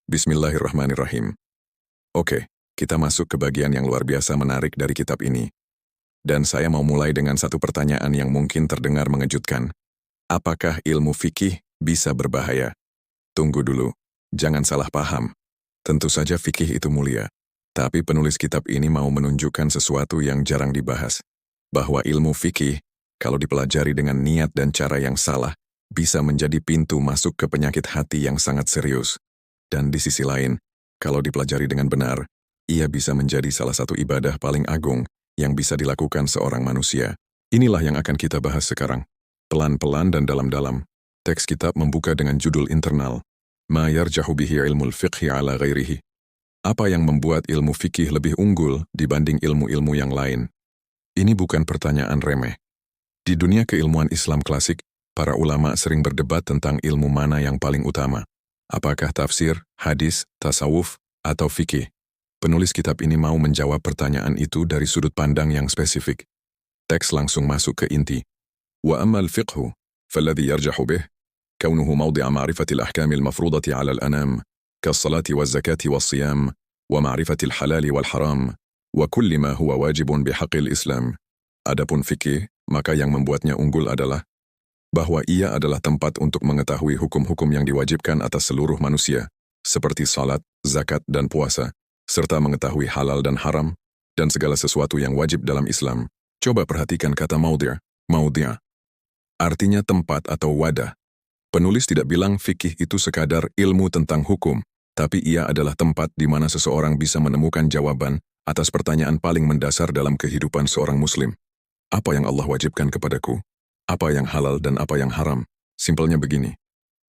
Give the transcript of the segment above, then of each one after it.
Bismillahirrahmanirrahim. Oke, kita masuk ke bagian yang luar biasa menarik dari kitab ini. Dan saya mau mulai dengan satu pertanyaan yang mungkin terdengar mengejutkan. Apakah ilmu fikih bisa berbahaya? Tunggu dulu, jangan salah paham. Tentu saja fikih itu mulia. Tapi penulis kitab ini mau menunjukkan sesuatu yang jarang dibahas. Bahwa ilmu fikih, kalau dipelajari dengan niat dan cara yang salah, bisa menjadi pintu masuk ke penyakit hati yang sangat serius. Dan di sisi lain, kalau dipelajari dengan benar, ia bisa menjadi salah satu ibadah paling agung yang bisa dilakukan seorang manusia. Inilah yang akan kita bahas sekarang. Pelan-pelan dan dalam-dalam, teks kitab membuka dengan judul internal, Ma yarjahu bihi ilmul fiqhi ala ghairihi. Apa yang membuat ilmu fikih lebih unggul dibanding ilmu-ilmu yang lain? Ini bukan pertanyaan remeh. Di dunia keilmuan Islam klasik, para ulama sering berdebat tentang ilmu mana yang paling utama. Apakah tafsir, hadis, tasawuf, atau fikih? Penulis kitab ini mau menjawab pertanyaan itu dari sudut pandang yang spesifik. Teks langsung masuk ke inti. Wa ammal fiqhu, falladhi yarjahu bih, kaunuhu mawdi'a ma'rifatil ahkamil mafrudati 'ala al-anam, kas-salati waz-zakati was-siyam, wa ma'rifatil halali wal-haram, wa kulli ma huwa wajibun bihaqqil Islam. Adapun fikih, maka yang membuatnya unggul adalah bahwa ia adalah tempat untuk mengetahui hukum-hukum yang diwajibkan atas seluruh manusia, seperti salat, zakat, dan puasa, serta mengetahui halal dan haram, dan segala sesuatu yang wajib dalam Islam. Coba perhatikan kata maudhi', maudhi'. Artinya tempat atau wadah. Penulis tidak bilang fikih itu sekadar ilmu tentang hukum, tapi ia adalah tempat di mana seseorang bisa menemukan jawaban atas pertanyaan paling mendasar dalam kehidupan seorang muslim. Apa yang Allah wajibkan kepadaku? Apa yang halal dan apa yang haram? Simpelnya begini.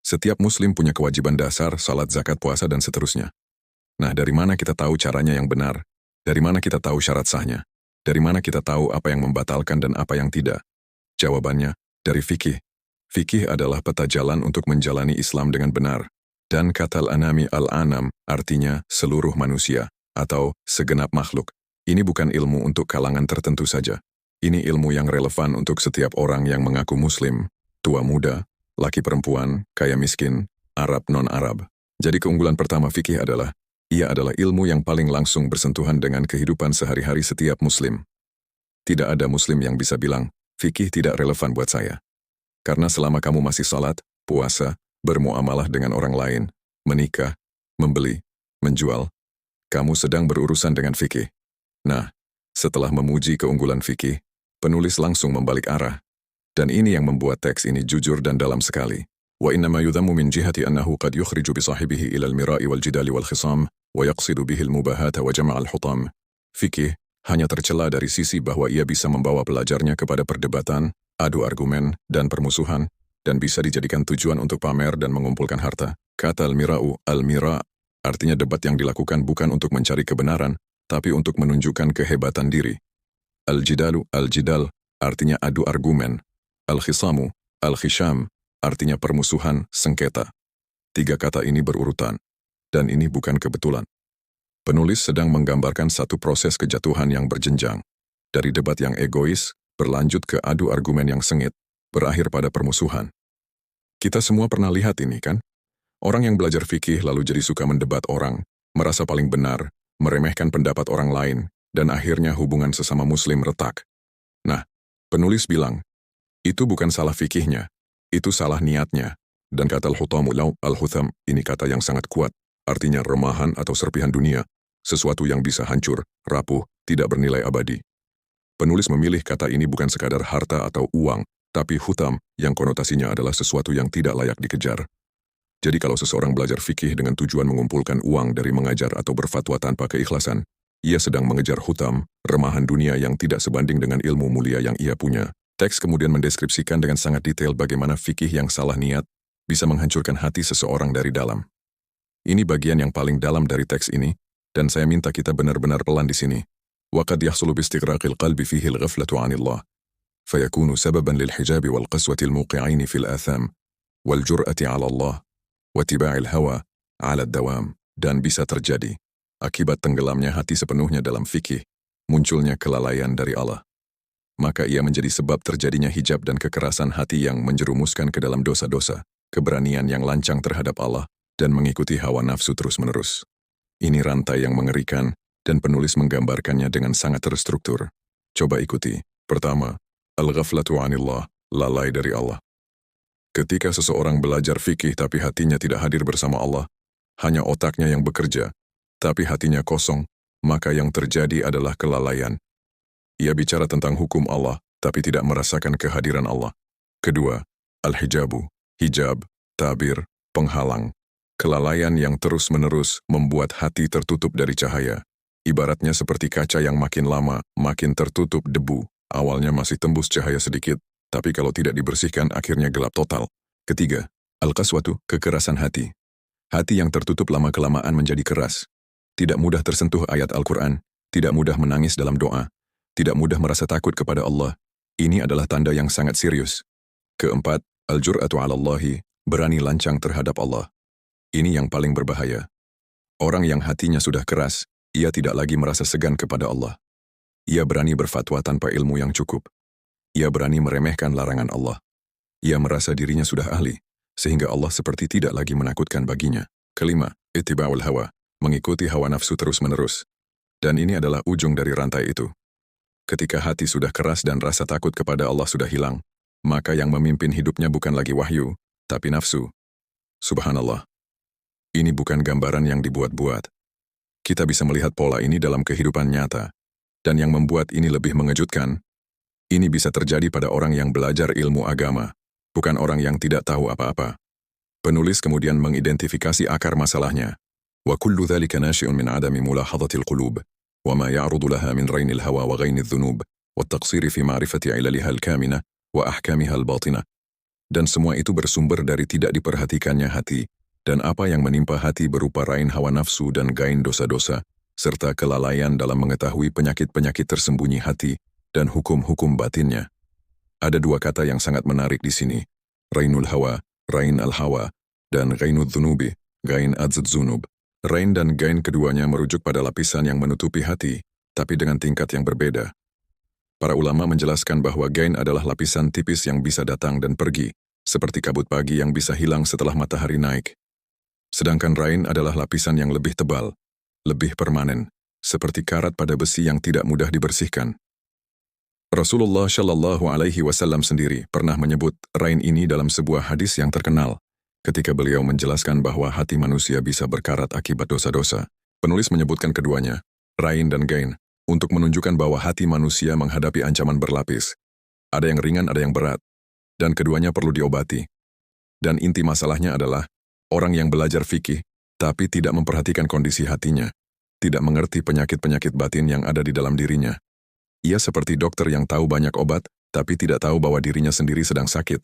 Setiap muslim punya kewajiban dasar, salat, zakat, puasa, dan seterusnya. Nah, dari mana kita tahu caranya yang benar? Dari mana kita tahu syarat sahnya? Dari mana kita tahu apa yang membatalkan dan apa yang tidak? Jawabannya, dari fikih. Fikih adalah peta jalan untuk menjalani Islam dengan benar. Dan kata al-anami al-anam artinya seluruh manusia, atau segenap makhluk. Ini bukan ilmu untuk kalangan tertentu saja. Ini ilmu yang relevan untuk setiap orang yang mengaku muslim, tua muda, laki perempuan, kaya miskin, Arab non-Arab. Jadi keunggulan pertama fikih adalah, ia adalah ilmu yang paling langsung bersentuhan dengan kehidupan sehari-hari setiap muslim. Tidak ada muslim yang bisa bilang, fikih tidak relevan buat saya. Karena selama kamu masih salat, puasa, bermuamalah dengan orang lain, menikah, membeli, menjual, kamu sedang berurusan dengan fikih. Nah, setelah memuji keunggulan fikih, penulis langsung membalik arah. Dan ini yang membuat teks ini jujur dan dalam sekali. Wa innama yudhammu min jihati annahu qad yukhriju bi sahibihi ila al-mira'i wal-jidali wal-khisam, wa yaqsidu bihi al-mubahata wa jama' al-hutam. Fikih hanya tercela dari sisi bahwa ia bisa membawa pelajarnya kepada perdebatan, adu argumen, dan permusuhan, dan bisa dijadikan tujuan untuk pamer dan mengumpulkan harta. Kata al-mira'u, al-mira' artinya debat yang dilakukan bukan untuk mencari kebenaran, tapi untuk menunjukkan kehebatan diri. Al-jidalu, al-jidal, artinya adu argumen. Al-khisamu, al-khisham, artinya permusuhan, sengketa. Tiga kata ini berurutan, dan ini bukan kebetulan. Penulis sedang menggambarkan satu proses kejatuhan yang berjenjang. Dari debat yang egois, berlanjut ke adu argumen yang sengit, berakhir pada permusuhan. Kita semua pernah lihat ini, kan? Orang yang belajar fikih lalu jadi suka mendebat orang, merasa paling benar, meremehkan pendapat orang lain, dan akhirnya hubungan sesama muslim retak. Nah, penulis bilang, itu bukan salah fikihnya, itu salah niatnya. Dan kata al-hutamu law al-hutham, ini kata yang sangat kuat, artinya remahan atau serpihan dunia, sesuatu yang bisa hancur, rapuh, tidak bernilai abadi. Penulis memilih kata ini bukan sekadar harta atau uang, tapi hutam, yang konotasinya adalah sesuatu yang tidak layak dikejar. Jadi kalau seseorang belajar fikih dengan tujuan mengumpulkan uang dari mengajar atau berfatwa tanpa keikhlasan, ia sedang mengejar hutam, remahan dunia yang tidak sebanding dengan ilmu mulia yang ia punya. Teks kemudian mendeskripsikan dengan sangat detail bagaimana fikih yang salah niat bisa menghancurkan hati seseorang dari dalam. Ini bagian yang paling dalam dari teks ini, dan saya minta kita benar-benar pelan di sini. وقد يحصل باستغراق القلب فيه الغفلة عن الله فيكون سببا للحجاب والقسوة الموقعين في الآثام والجرأة على الله واتباع الهوى على الدوام. Dan bisa terjadi akibat tenggelamnya hati sepenuhnya dalam fikih, munculnya kelalaian dari Allah. Maka ia menjadi sebab terjadinya hijab dan kekerasan hati yang menjerumuskan ke dalam dosa-dosa, keberanian yang lancang terhadap Allah, dan mengikuti hawa nafsu terus-menerus. Ini rantai yang mengerikan, dan penulis menggambarkannya dengan sangat terstruktur. Coba ikuti. Pertama, al-ghaflatu 'anillah, lalai dari Allah. Ketika seseorang belajar fikih tapi hatinya tidak hadir bersama Allah, hanya otaknya yang bekerja, tapi hatinya kosong, maka yang terjadi adalah kelalaian. Ia bicara tentang hukum Allah, tapi tidak merasakan kehadiran Allah. Kedua, al-hijabu, hijab, tabir, penghalang. Kelalaian yang terus-menerus membuat hati tertutup dari cahaya. Ibaratnya seperti kaca yang makin lama, makin tertutup debu. Awalnya masih tembus cahaya sedikit, tapi kalau tidak dibersihkan akhirnya gelap total. Ketiga, al-qaswatu, kekerasan hati. Hati yang tertutup lama-kelamaan menjadi keras. Tidak mudah tersentuh ayat Al-Quran, tidak mudah menangis dalam doa, tidak mudah merasa takut kepada Allah. Ini adalah tanda yang sangat serius. Keempat, al-jur'atu 'alallahi, berani lancang terhadap Allah. Ini yang paling berbahaya. Orang yang hatinya sudah keras, ia tidak lagi merasa segan kepada Allah. Ia berani berfatwa tanpa ilmu yang cukup. Ia berani meremehkan larangan Allah. Ia merasa dirinya sudah ahli, sehingga Allah seperti tidak lagi menakutkan baginya. Kelima, ittiba'ul hawa, mengikuti hawa nafsu terus-menerus. Dan ini adalah ujung dari rantai itu. Ketika hati sudah keras dan rasa takut kepada Allah sudah hilang, maka yang memimpin hidupnya bukan lagi wahyu, tapi nafsu. Subhanallah. Ini bukan gambaran yang dibuat-buat. Kita bisa melihat pola ini dalam kehidupan nyata. Dan yang membuat ini lebih mengejutkan, ini bisa terjadi pada orang yang belajar ilmu agama, bukan orang yang tidak tahu apa-apa. Penulis kemudian mengidentifikasi akar masalahnya. Wa kullu dhalika nashi'un min 'adami mulahadhatil qulub, wa ma ya'rudu laha min rainil hawa wa ghainidh dhunub, wa at-taqsiri fi ma'rifati 'ilaliha al-kamina wa ahkamiha al-batina. Dan semua itu bersumber dari tidak diperhatikannya hati, dan apa yang menimpa hati berupa rain hawa nafsu dan gain dosa-dosa, serta kelalaian dalam mengetahui penyakit-penyakit tersembunyi hati dan hukum-hukum batinnya. Ada dua kata yang sangat menarik di sini, rainul hawa, rain al-hawa, dan gainud dhunubi, gain adzud zunub. Rain dan gain keduanya merujuk pada lapisan yang menutupi hati, tapi dengan tingkat yang berbeda. Para ulama menjelaskan bahwa gain adalah lapisan tipis yang bisa datang dan pergi, seperti kabut pagi yang bisa hilang setelah matahari naik. Sedangkan rain adalah lapisan yang lebih tebal, lebih permanen, seperti karat pada besi yang tidak mudah dibersihkan. Rasulullah Shallallahu Alaihi Wasallam sendiri pernah menyebut rain ini dalam sebuah hadis yang terkenal, ketika beliau menjelaskan bahwa hati manusia bisa berkarat akibat dosa-dosa. Penulis menyebutkan keduanya, rain dan gain, untuk menunjukkan bahwa hati manusia menghadapi ancaman berlapis. Ada yang ringan, ada yang berat, dan keduanya perlu diobati. Dan inti masalahnya adalah, orang yang belajar fikih, tapi tidak memperhatikan kondisi hatinya, tidak mengerti penyakit-penyakit batin yang ada di dalam dirinya. Ia seperti dokter yang tahu banyak obat, tapi tidak tahu bahwa dirinya sendiri sedang sakit.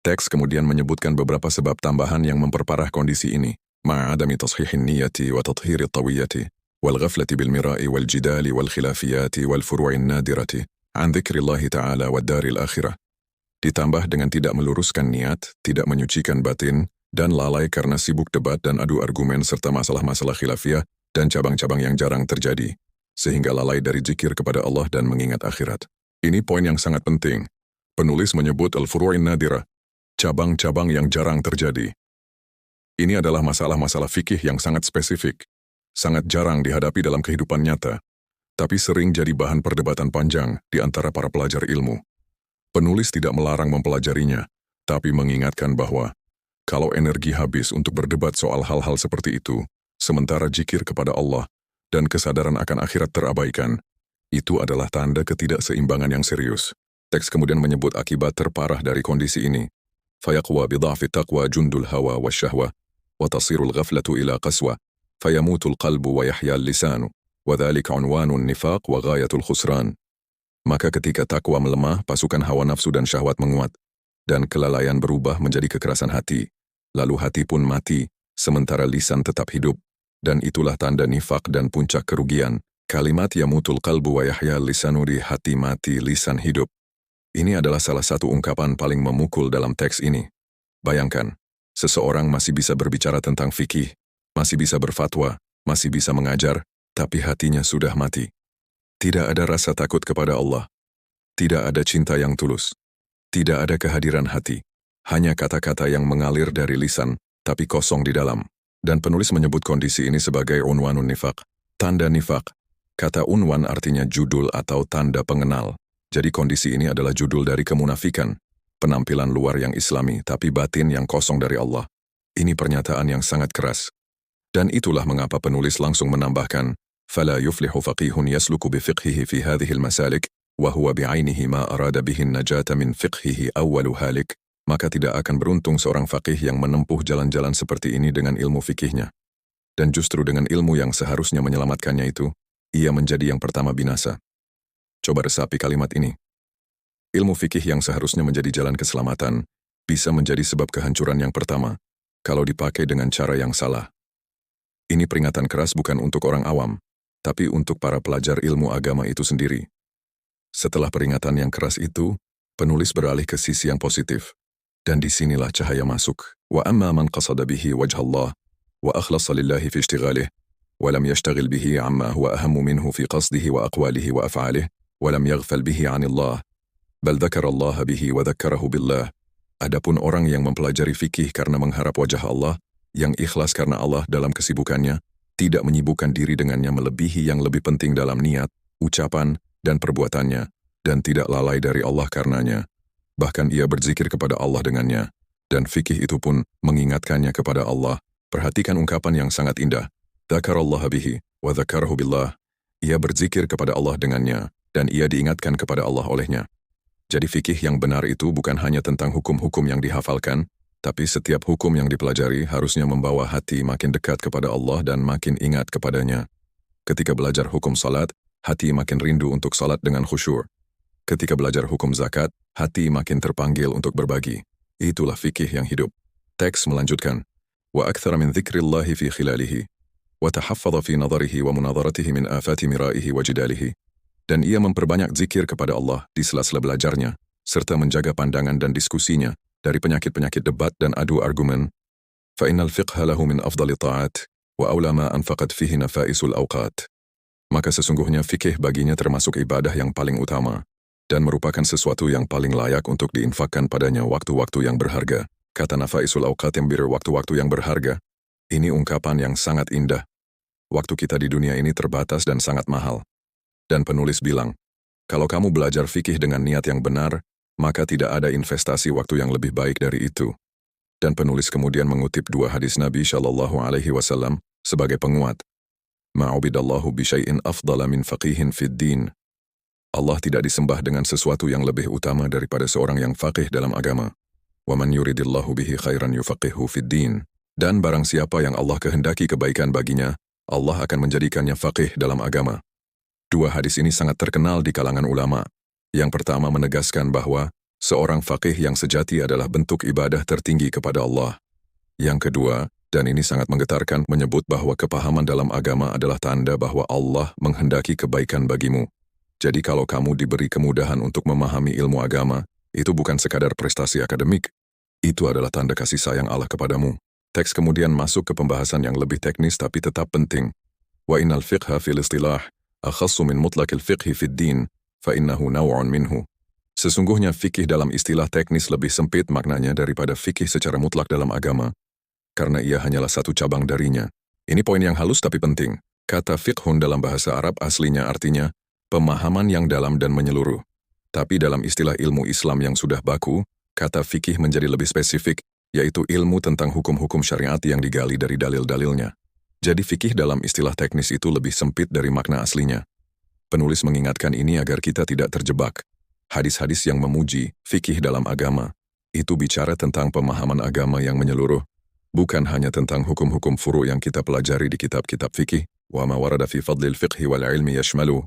Teks kemudian menyebutkan beberapa sebab tambahan yang memperparah kondisi ini, ma'adami tashihin niyati wa tathhiri tawiyati, wal ghaflati bil mira'i wal jidali wal khilafiyati wal furu'in nadirati, an dhikrillahi ta'ala wa daril akhirah. Ditambah dengan tidak meluruskan niat, tidak menyucikan batin, dan lalai karena sibuk debat dan adu argumen serta masalah-masalah khilafiyah dan cabang-cabang yang jarang terjadi, sehingga lalai dari zikir kepada Allah dan mengingat akhirat. Ini poin yang sangat penting. Penulis menyebut al-furu'in nadira, cabang-cabang yang jarang terjadi. Ini adalah masalah-masalah fikih yang sangat spesifik, sangat jarang dihadapi dalam kehidupan nyata, tapi sering jadi bahan perdebatan panjang di antara para pelajar ilmu. Penulis tidak melarang mempelajarinya, tapi mengingatkan bahwa kalau energi habis untuk berdebat soal hal-hal seperti itu, sementara zikir kepada Allah dan kesadaran akan akhirat terabaikan, itu adalah tanda ketidakseimbangan yang serius. Teks kemudian menyebut akibat terparah dari kondisi ini. Fayaqwa bidha'fi taqwa jundul hawa wa syahwa, wa tasirul ghaflatu ila qaswa, fayamutul qalbu wa yahya lisanu, wa dhalika unwanun nifaq wa ghayatul khusran. Maka ketika takwa melemah, pasukan hawa nafsu dan syahwat menguat, dan kelalaian berubah menjadi kekerasan hati. Lalu hati pun mati, sementara lisan tetap hidup, dan itulah tanda nifak dan puncak kerugian. Kalimat yamutul qalbu wa yahya lisanu, di hati mati, lisan hidup. Ini adalah salah satu ungkapan paling memukul dalam teks ini. Bayangkan, seseorang masih bisa berbicara tentang fikih, masih bisa berfatwa, masih bisa mengajar, tapi hatinya sudah mati. Tidak ada rasa takut kepada Allah. Tidak ada cinta yang tulus. Tidak ada kehadiran hati. Hanya kata-kata yang mengalir dari lisan, tapi kosong di dalam. Dan penulis menyebut kondisi ini sebagai unwanun nifaq, tanda nifaq. Kata unwan artinya judul atau tanda pengenal. Jadi kondisi ini adalah judul dari kemunafikan, penampilan luar yang islami tapi batin yang kosong dari Allah. Ini pernyataan yang sangat keras. Dan itulah mengapa penulis langsung menambahkan, فَلَا يُفْلِحُ فَقِيهٌ يَسْلُكُ بِفِقْهِهِ فِي هَذِهِ الْمَسَالِكِ وَهُوَ بِعَيْنِهِ مَا أَرَادَ بِهِ النَّجَاةَ مِنْ فِقْهِهِ أَوَّلُ هَالِكِ. Maka tidak akan beruntung seorang faqih yang menempuh jalan-jalan seperti ini dengan ilmu fikihnya. Dan justru dengan ilmu yang seharusnya menyelamatkannya itu, ia menjadi yang pertama binasa. Coba resapi kalimat ini. Ilmu fikih yang seharusnya menjadi jalan keselamatan, bisa menjadi sebab kehancuran yang pertama, kalau dipakai dengan cara yang salah. Ini peringatan keras bukan untuk orang awam, tapi untuk para pelajar ilmu agama itu sendiri. Setelah peringatan yang keras itu, penulis beralih ke sisi yang positif. Dan disinilah cahaya masuk. Wa amma man qasada bihi wajhallah, wa akhlasa lillahi fi ishtighalih, wa lam yashtaghil bihi amma huwa ahammu minhu fi qasdihi wa aqwalihi wa af'alih, wa lam yaghfal bihi 'anillah, bal dzakara Allah bihi wa dzakkarahu billah. Adapun orang yang mempelajari fikih karena mengharap wajah Allah, yang ikhlas karena Allah dalam kesibukannya, tidak menyibukkan diri dengannya melebihi yang lebih penting dalam niat, ucapan, dan perbuatannya, dan tidak lalai dari Allah karenanya. Bahkan ia berzikir kepada Allah dengannya, dan fikih itu pun mengingatkannya kepada Allah. Perhatikan ungkapan yang sangat indah. Dzakarallaha bihi, wa dzakarahu billah. Ia berzikir kepada Allah dengannya, dan ia diingatkan kepada Allah olehnya. Jadi fikih yang benar itu bukan hanya tentang hukum-hukum yang dihafalkan, tapi setiap hukum yang dipelajari harusnya membawa hati makin dekat kepada Allah dan makin ingat kepadanya. Ketika belajar hukum salat, hati makin rindu untuk salat dengan khusyuk. Ketika belajar hukum zakat, hati makin terpanggil untuk berbagi. Itulah fikih yang hidup. Teks melanjutkan. Wa akthara min dzikrillahi fi khilalihi, wa tahaffadha fi nadharihi wa munadharatihi min afati mira'ihi wa jidalihi. Dan ia memperbanyak zikir kepada Allah di sela-sela belajarnya, serta menjaga pandangan dan diskusinya dari penyakit-penyakit debat dan adu argumen. Fa innal fiqha lahu min afdali ta'at, wa awla ma anfaqat fihi nafaisul awqat. Maka sesungguhnya fikih baginya termasuk ibadah yang paling utama, dan merupakan sesuatu yang paling layak untuk diinfakkan padanya waktu-waktu yang berharga. Kata nafaisul awqat yang waktu-waktu yang berharga. Ini ungkapan yang sangat indah. Waktu kita di dunia ini terbatas dan sangat mahal. Dan penulis bilang, kalau kamu belajar fikih dengan niat yang benar, maka tidak ada investasi waktu yang lebih baik dari itu. Dan penulis kemudian mengutip dua hadis Nabi SAW sebagai penguat. Ma'ubidallahu bisyai'in afdala min faqihin fid din. Allah tidak disembah dengan sesuatu yang lebih utama daripada seorang yang faqih dalam agama. Wa man yuridillahu bihi khairan yufaqihu fid din. Dan barang siapa yang Allah kehendaki kebaikan baginya, Allah akan menjadikannya faqih dalam agama. Dua hadis ini sangat terkenal di kalangan ulama. Yang pertama menegaskan bahwa seorang faqih yang sejati adalah bentuk ibadah tertinggi kepada Allah. Yang kedua, dan ini sangat menggetarkan, menyebut bahwa kepahaman dalam agama adalah tanda bahwa Allah menghendaki kebaikan bagimu. Jadi kalau kamu diberi kemudahan untuk memahami ilmu agama, itu bukan sekadar prestasi akademik. Itu adalah tanda kasih sayang Allah kepadamu. Teks kemudian masuk ke pembahasan yang lebih teknis tapi tetap penting. Wa innal fiqha fil istilah akhassu min mutlaqil fiqhi fid din, fa innahu naw'un minhu. Sesungguhnya fikih dalam istilah teknis lebih sempit maknanya daripada fikih secara mutlak dalam agama, karena ia hanyalah satu cabang darinya. Ini poin yang halus tapi penting. Kata fiqhun dalam bahasa Arab aslinya artinya pemahaman yang dalam dan menyeluruh. Tapi dalam istilah ilmu Islam yang sudah baku, kata fikih menjadi lebih spesifik, yaitu ilmu tentang hukum-hukum syariat yang digali dari dalil-dalilnya. Jadi fikih dalam istilah teknis itu lebih sempit dari makna aslinya. Penulis mengingatkan ini agar kita tidak terjebak. Hadis-hadis yang memuji fikih dalam agama, itu bicara tentang pemahaman agama yang menyeluruh, bukan hanya tentang hukum-hukum furu' yang kita pelajari di kitab-kitab fikih. Wa ma warada fi fadlil fiqhi wal ilmi yashmalu,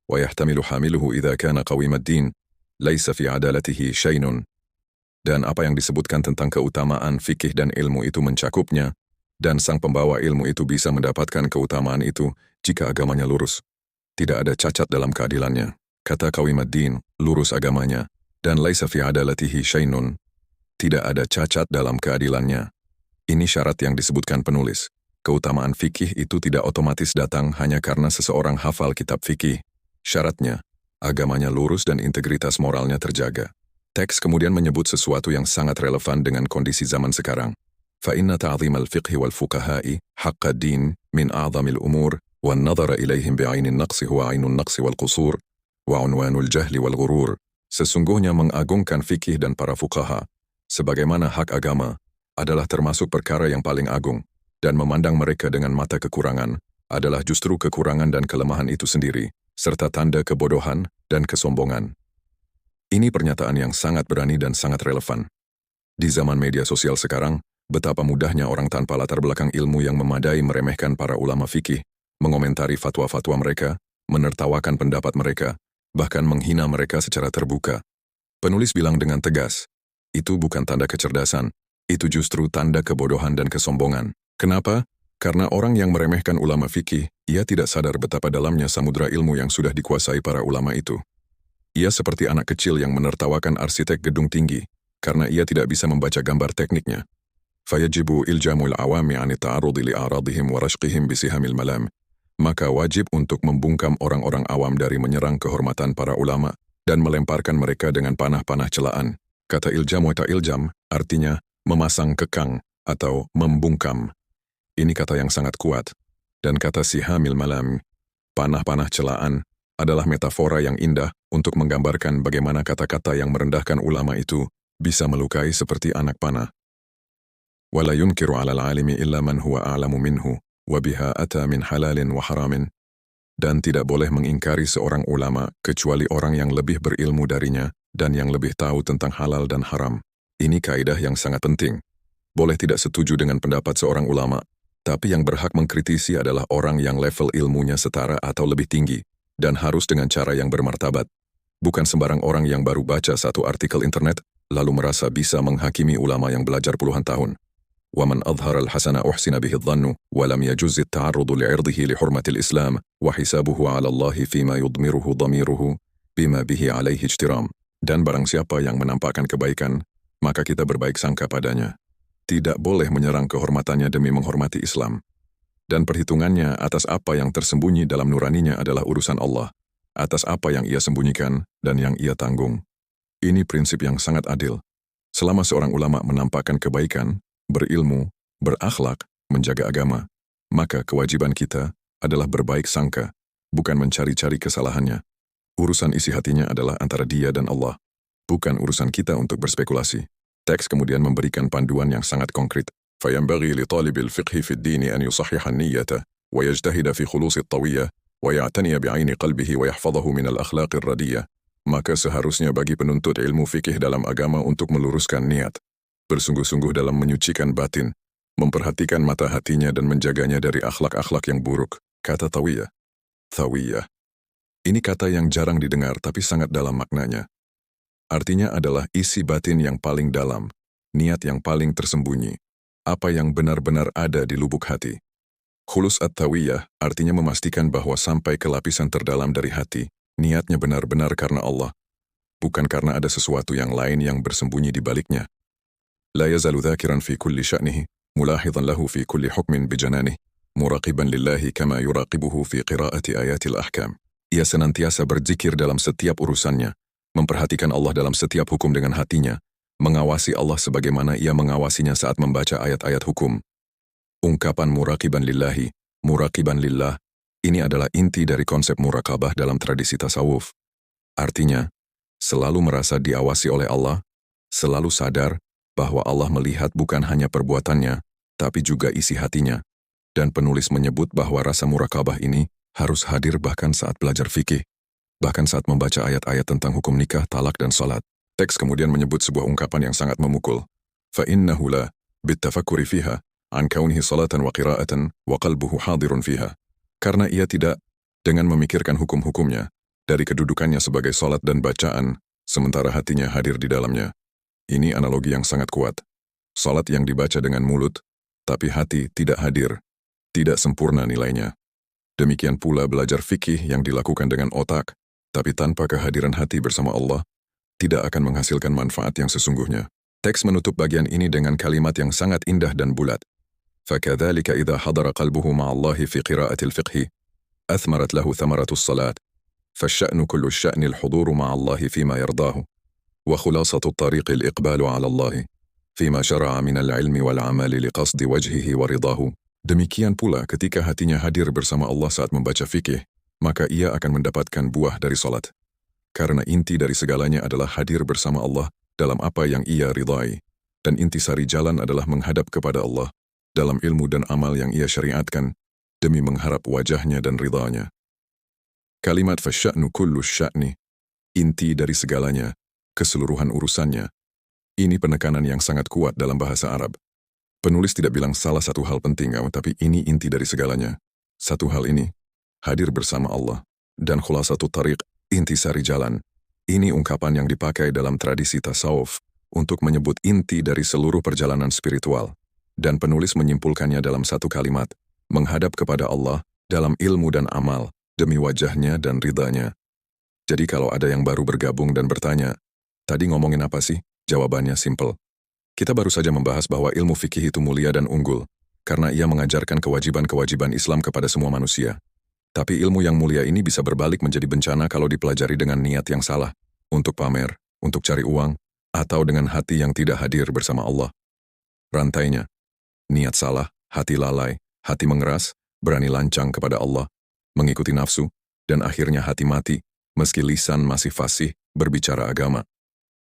wa yahtamilu hamiluhu idha kana qawimad din, laysa fi adalatihi syainun. Dan apa yang disebutkan tentang keutamaan fikih dan ilmu itu mencakupnya, dan sang pembawa ilmu itu bisa mendapatkan keutamaan itu jika agamanya lurus. Tidak ada cacat dalam keadilannya. Kata qawimad din, lurus agamanya, dan laysa fi adalatihi syainun, tidak ada cacat dalam keadilannya. Ini syarat yang disebutkan penulis. Keutamaan fikih itu tidak otomatis datang hanya karena seseorang hafal kitab fikih. Syaratnya, agamanya lurus dan integritas moralnya terjaga. Teks kemudian menyebut sesuatu yang sangat relevan dengan kondisi zaman sekarang. فإن تعظيم الفقه والفقهاء حق الدين من أعظم الأمور والنظر إليهم بعين النقص هو عين النقص والقصور وعنوان الجهل والغرور. Sesungguhnya mengagungkan fikih dan para fuqaha, sebagaimana hak agama, adalah termasuk perkara yang paling agung, dan memandang mereka dengan mata kekurangan adalah justru kekurangan dan kelemahan itu sendiri, serta tanda kebodohan dan kesombongan. Ini pernyataan yang sangat berani dan sangat relevan. Di zaman media sosial sekarang, betapa mudahnya orang tanpa latar belakang ilmu yang memadai meremehkan para ulama fikih, mengomentari fatwa-fatwa mereka, menertawakan pendapat mereka, bahkan menghina mereka secara terbuka. Penulis bilang dengan tegas, itu bukan tanda kecerdasan, itu justru tanda kebodohan dan kesombongan. Kenapa? Karena orang yang meremehkan ulama fikih, ia tidak sadar betapa dalamnya samudra ilmu yang sudah dikuasai para ulama itu. Ia seperti anak kecil yang menertawakan arsitek gedung tinggi, karena ia tidak bisa membaca gambar tekniknya. Fayajibu iljamul awami ani ta'arudi li'aradihim wa rashqihim bisihamil malam. Maka wajib untuk membungkam orang-orang awam dari menyerang kehormatan para ulama dan melemparkan mereka dengan panah-panah celaan. Kata iljam wa ta'iljam artinya memasang kekang atau membungkam. Ini kata yang sangat kuat. Dan kata sihamil malam, panah-panah celaan, adalah metafora yang indah untuk menggambarkan bagaimana kata-kata yang merendahkan ulama itu bisa melukai seperti anak panah. ولا ينكر على العالم إلا من هو أعلم منه وبها أتى من حلال وحرام. Dan tidak boleh mengingkari seorang ulama kecuali orang yang lebih berilmu darinya dan yang lebih tahu tentang halal dan haram. Ini kaidah yang sangat penting. Boleh tidak setuju dengan pendapat seorang ulama, tapi yang berhak mengkritisi adalah orang yang level ilmunya setara atau lebih tinggi, dan harus dengan cara yang bermartabat. Bukan sembarang orang yang baru baca satu artikel internet, lalu merasa bisa menghakimi ulama yang belajar puluhan tahun. ومن أظهر الحسن أحسن به الظن ولم يجز التعرض لعرضه لحرمة الإسلام وحسابه على الله فيما يضمره ضميره بما به عليه اجترام. Dan barang siapa yang menampakkan kebaikan, maka kita berbaik sangka padanya. Tidak boleh menyerang kehormatannya demi menghormati Islam. Dan perhitungannya atas apa yang tersembunyi dalam nuraninya adalah urusan Allah, atas apa yang ia sembunyikan dan yang ia tanggung. Ini prinsip yang sangat adil. Selama seorang ulama menampakkan kebaikan, berilmu, berakhlak, menjaga agama, maka kewajiban kita adalah berbaik sangka, bukan mencari-cari kesalahannya. Urusan isi hatinya adalah antara dia dan Allah, bukan urusan kita untuk berspekulasi. Teks kemudian memberikan panduan yang sangat konkret. فَيَنْبَغِي لِطَالِبِ الْفِقْهِ فِي الدِّينِ أَنْ يُصَحِّحَ النِّيَّةَ وَيَجْتَهِدَ فِي خُلُوصِ الطَّوِيَّةِ وَيَعْتَنِيَ بِعَيْنِ قَلْبِهِ وَيَحْفَظَهُ مِنَ الْأَخْلَاقِ الرَّدِيَّةِ. Maka seharusnya bagi penuntut ilmu fikih dalam agama untuk meluruskan niat, bersungguh-sungguh dalam menyucikan batin, memperhatikan mata hatinya dan menjaganya dari akhlak-akhlak yang buruk. Kata tawiyah. Thawiyah. Ini kata yang jarang didengar tapi sangat dalam maknanya. Artinya adalah isi batin yang paling dalam, niat yang paling tersembunyi, apa yang benar-benar ada di lubuk hati. Khulus at-tawiyah artinya memastikan bahwa sampai ke lapisan terdalam dari hati, niatnya benar-benar karena Allah, bukan karena ada sesuatu yang lain yang bersembunyi di baliknya. لا يزال ذاكرا في كل شأنه ملاحظا له في كل حكم بجنانه مراقبا لله كما يراقبه في قراءة آيات الأحكام. Ia senantiasa berzikir dalam setiap urusannya, memperhatikan Allah dalam setiap hukum dengan hatinya, mengawasi Allah sebagaimana ia mengawasinya saat membaca ayat-ayat hukum. Ungkapan muraqiban lillahi, muraqiban lillah, ini adalah inti dari konsep muraqabah dalam tradisi tasawuf. Artinya, selalu merasa diawasi oleh Allah, selalu sadar bahwa Allah melihat bukan hanya perbuatannya, tapi juga isi hatinya. Dan penulis menyebut bahwa rasa muraqabah ini harus hadir bahkan saat belajar fikih, bahkan saat membaca ayat-ayat tentang hukum nikah, talak, dan salat. Teks kemudian menyebut sebuah ungkapan yang sangat memukul. فَإِنَّهُ لَا بِالتَّفَكُّرِ فِيهَا عَنْ كَوْنِهِ صَلَاةً وَقِرَاءَةً وَقَلْبُهُ حَاضِرٌ فِيهَا. Karena ia tidak dengan memikirkan hukum-hukumnya, dari kedudukannya sebagai salat dan bacaan, sementara hatinya hadir di dalamnya. Ini analogi yang sangat kuat. Salat yang dibaca dengan mulut, tapi hati tidak hadir, tidak sempurna nilainya. Demikian pula belajar fikih yang dilakukan dengan otak, tapi tanpa kehadiran hati bersama Allah, tidak akan menghasilkan manfaat yang sesungguhnya. Teks menutup bagian ini dengan kalimat yang sangat indah dan bulat. فَكَذَلِكَ إِذَا حَضَرَ قَلْبُهُ مَعَ اللَّهِ فِي قِرَاءَةِ الْفِقْهِ أَثْمَرَتْ لَهُ ثَمَرَةُ الصَّلَاةِ فَالشَّأْنُ كُلُّ الشَّأْنِ الْحُضُورُ مع الله فيما يرضاه وخلاصة الطريق الإقبال على الله Fima syara'a minal ilmi wal amali liqasdi wajhihi wa ridahu. Demikian pula ketika hatinya hadir bersama Allah saat membaca fikih, maka ia akan mendapatkan buah dari salat. Karena inti dari segalanya adalah hadir bersama Allah dalam apa yang ia ridai. Dan intisari jalan adalah menghadap kepada Allah dalam ilmu dan amal yang ia syariatkan demi mengharap wajahnya dan ridhanya. Kalimat fasya'nu kullu sya'ni, inti dari segalanya, keseluruhan urusannya. Ini penekanan yang sangat kuat dalam bahasa Arab. Penulis tidak bilang salah satu hal penting, tapi ini inti dari segalanya. Satu hal ini, hadir bersama Allah, dan khulasatu tariq, intisari jalan. Ini ungkapan yang dipakai dalam tradisi tasawuf untuk menyebut inti dari seluruh perjalanan spiritual. Dan penulis menyimpulkannya dalam satu kalimat, menghadap kepada Allah dalam ilmu dan amal, demi wajahnya dan ridhanya. Jadi kalau ada yang baru bergabung dan bertanya, tadi ngomongin apa sih? Jawabannya simple. Kita baru saja membahas bahwa ilmu fikih itu mulia dan unggul, karena ia mengajarkan kewajiban-kewajiban Islam kepada semua manusia. Tapi ilmu yang mulia ini bisa berbalik menjadi bencana kalau dipelajari dengan niat yang salah, untuk pamer, untuk cari uang, atau dengan hati yang tidak hadir bersama Allah. Rantainya, niat salah, hati lalai, hati mengeras, berani lancang kepada Allah, mengikuti nafsu, dan akhirnya hati mati, meski lisan masih fasih berbicara agama.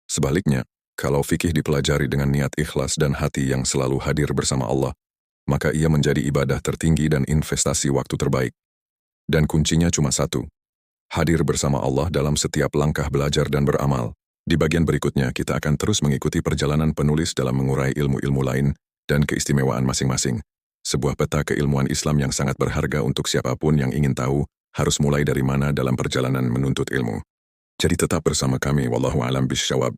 Sebaliknya, kalau fikih dipelajari dengan niat ikhlas dan hati yang selalu hadir bersama Allah, maka ia menjadi ibadah tertinggi dan investasi waktu terbaik. Dan kuncinya cuma satu, hadir bersama Allah dalam setiap langkah belajar dan beramal. Di bagian berikutnya, kita akan terus mengikuti perjalanan penulis dalam mengurai ilmu-ilmu lain dan keistimewaan masing-masing. Sebuah peta keilmuan Islam yang sangat berharga untuk siapapun yang ingin tahu harus mulai dari mana dalam perjalanan menuntut ilmu. Jadi tetap bersama kami, wallahu a'lam bisyawab.